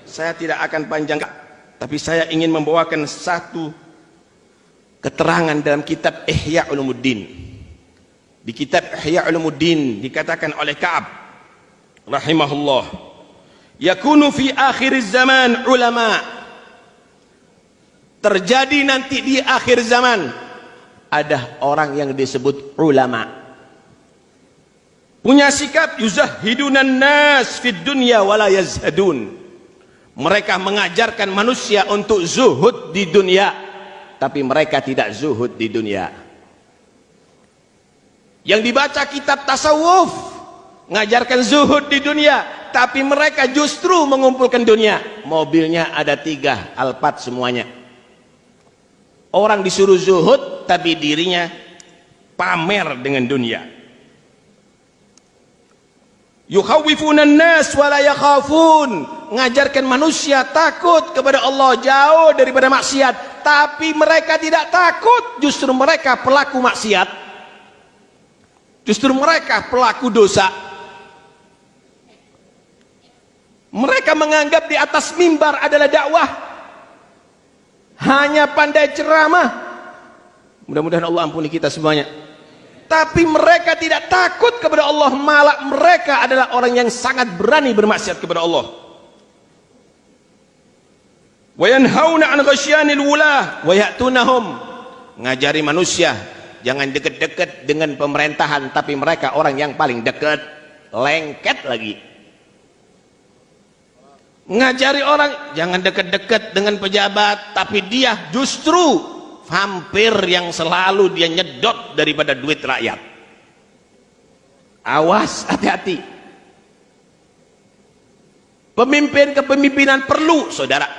Saya tidak akan panjang, tapi saya ingin membawakan satu keterangan dalam kitab Ihya Ulumuddin. Di kitab Ihya Ulumuddin dikatakan oleh Ka'ab rahimahullah, yakunu fi akhir zaman ulama, terjadi nanti di akhir zaman ada orang yang disebut ulama, punya sikap yuzahidunan nas fid dunya wala yazhadun. Mereka mengajarkan manusia untuk zuhud di dunia, tapi mereka tidak zuhud di dunia. Yang dibaca kitab tasawuf mengajarkan zuhud di dunia, tapi mereka justru mengumpulkan dunia. Mobilnya ada 3, Alphard semuanya. Orang disuruh zuhud, tapi dirinya pamer dengan dunia. Yukhawwifunan nas wala yakhafun, mengajarkan manusia takut kepada Allah, jauh daripada maksiat, tapi mereka tidak takut. Justru mereka pelaku maksiat, justru mereka pelaku dosa. Mereka menganggap di atas mimbar adalah dakwah, hanya pandai ceramah. Mudah-mudahan Allah ampuni kita semuanya. Tapi mereka tidak takut kepada Allah, malah mereka adalah orang yang sangat berani bermaksiat kepada Allah. Wa yanhauna 'an ghasyanil wulah wa ya'tunahum, ngajari manusia jangan dekat-dekat dengan pemerintahan, tapi mereka orang yang paling dekat, lengket lagi. Ngajari orang jangan dekat-dekat dengan pejabat, tapi dia justru vampir yang selalu dia nyedot daripada duit rakyat. Awas, hati-hati. Pemimpin kepemimpinan perlu, saudara,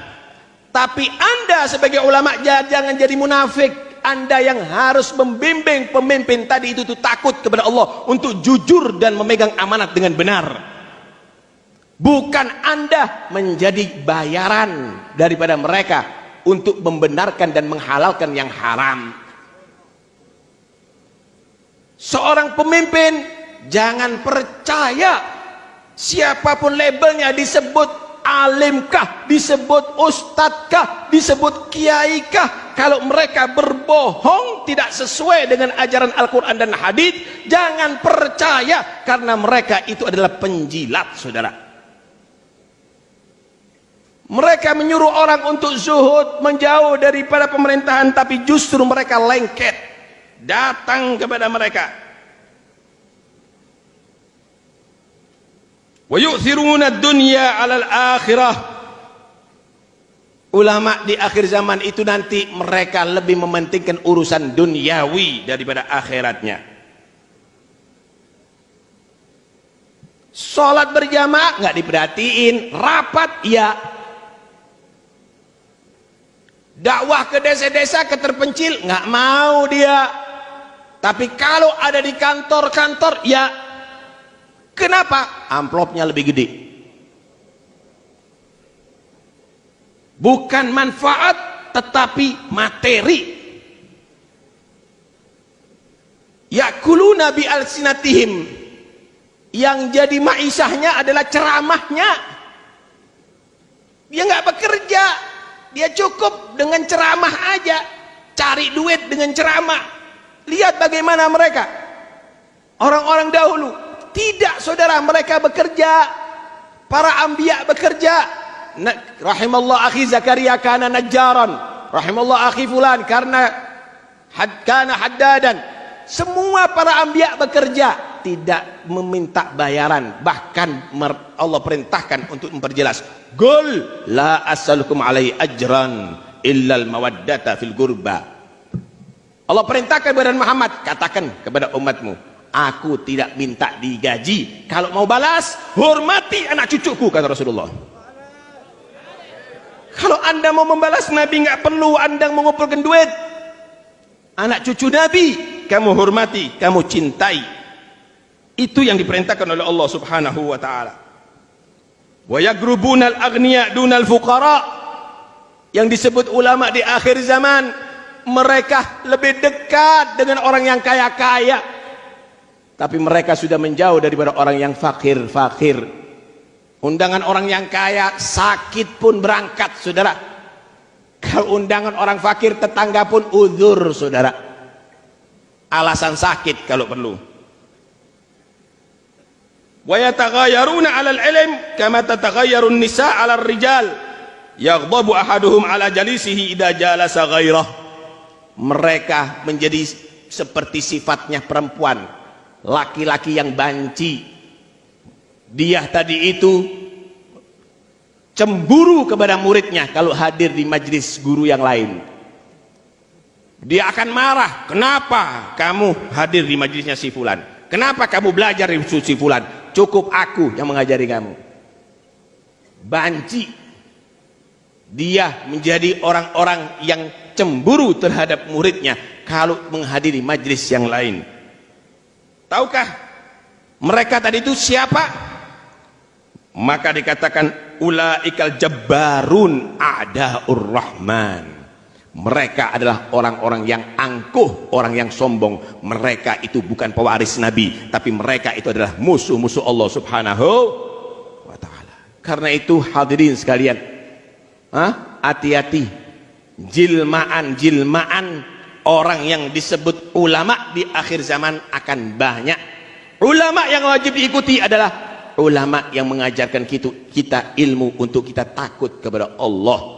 tapi Anda sebagai ulama jangan jadi munafik. Anda yang harus membimbing pemimpin tadi itu takut kepada Allah, untuk jujur dan memegang amanat dengan benar. Bukan Anda menjadi bayaran daripada mereka untuk membenarkan dan menghalalkan yang haram. Seorang pemimpin jangan percaya siapapun labelnya, disebut alimkah, disebut ustadzkah, disebut kiaikah, kalau mereka berbohong tidak sesuai dengan ajaran Al-Quran dan hadis, jangan percaya, karena mereka itu adalah penjilat, saudara. Mereka menyuruh orang untuk zuhud, menjauh daripada pemerintahan, tapi justru mereka lengket datang kepada mereka. Wa yu'thiruna ad-dunya 'alal akhirah. Ulama di akhir zaman itu nanti mereka lebih mementingkan urusan duniawi daripada akhiratnya. Salat berjamaah nggak diperhatiin, rapat ya. Dakwah ke desa-desa, ke terpencil, nggak mau dia. Tapi kalau ada di kantor-kantor, ya. Kenapa? Amplopnya lebih gede. Bukan manfaat, tetapi materi. Yakuluna bi alsinatihim, yang jadi maisahnya adalah ceramahnya. Dia nggak bekerja, dia cukup dengan ceramah aja, cari duit dengan ceramah. Lihat bagaimana mereka, orang-orang dahulu. Tidak, saudara, mereka bekerja. Para anbiya bekerja. Rahimallah akhi Zakaria kana najjaran, rahimallah akhi fulan karena kana haddadan. Semua para anbiya bekerja, tidak meminta bayaran. Bahkan Allah perintahkan untuk memperjelas, qul la as'alukum alaihi ajran illal mawaddata fil qurba. Allah perintahkan kepada Muhammad, katakan kepada umatmu, aku tidak minta digaji, kalau mau balas hormati anak cucuku, kata Rasulullah. Kalau anda mau membalas Nabi, nggak perlu anda mengumpulkan duit. Anak cucu Nabi kamu hormati, kamu cintai. Itu yang diperintahkan oleh Allah subhanahu wa ta'ala. Wa yagrubunal aghniya dunal fuqara. Yang disebut ulama di akhir zaman, mereka lebih dekat dengan orang yang kaya-kaya, tapi mereka sudah menjauh daripada orang yang fakir-fakir. Undangan orang yang kaya sakit pun berangkat, saudara. Kalau undangan orang fakir tetangga pun uzur, saudara. Alasan sakit kalau perlu. Wa yataghayyaruna 'alal 'ilm kama tataghayyaru an-nisa' 'alal rijal. Yaghdabu ahaduhum 'ala jalisihi idza jalasa ghairah. Mereka menjadi seperti sifatnya perempuan, laki-laki yang banci. Dia tadi itu cemburu kepada muridnya kalau hadir di majlis guru yang lain. Dia akan marah, kenapa kamu hadir di majlisnya si fulan? Kenapa kamu belajar di si fulan? Cukup aku yang mengajari kamu. Banci. Dia menjadi orang-orang yang cemburu terhadap muridnya kalau menghadiri majlis yang lain. Tahukah mereka tadi itu siapa? Maka dikatakan ulaikal jabbarun a'daur rahman. Mereka adalah orang-orang yang angkuh, orang yang sombong. Mereka itu bukan pewaris Nabi, tapi mereka itu adalah musuh-musuh Allah Subhanahu wa ta'ala. Karena itu hadirin sekalian, hati-hati. Jilmaan orang yang disebut ulama di akhir zaman akan banyak. Ulama yang wajib diikuti adalah ulama yang mengajarkan kita ilmu untuk kita takut kepada Allah.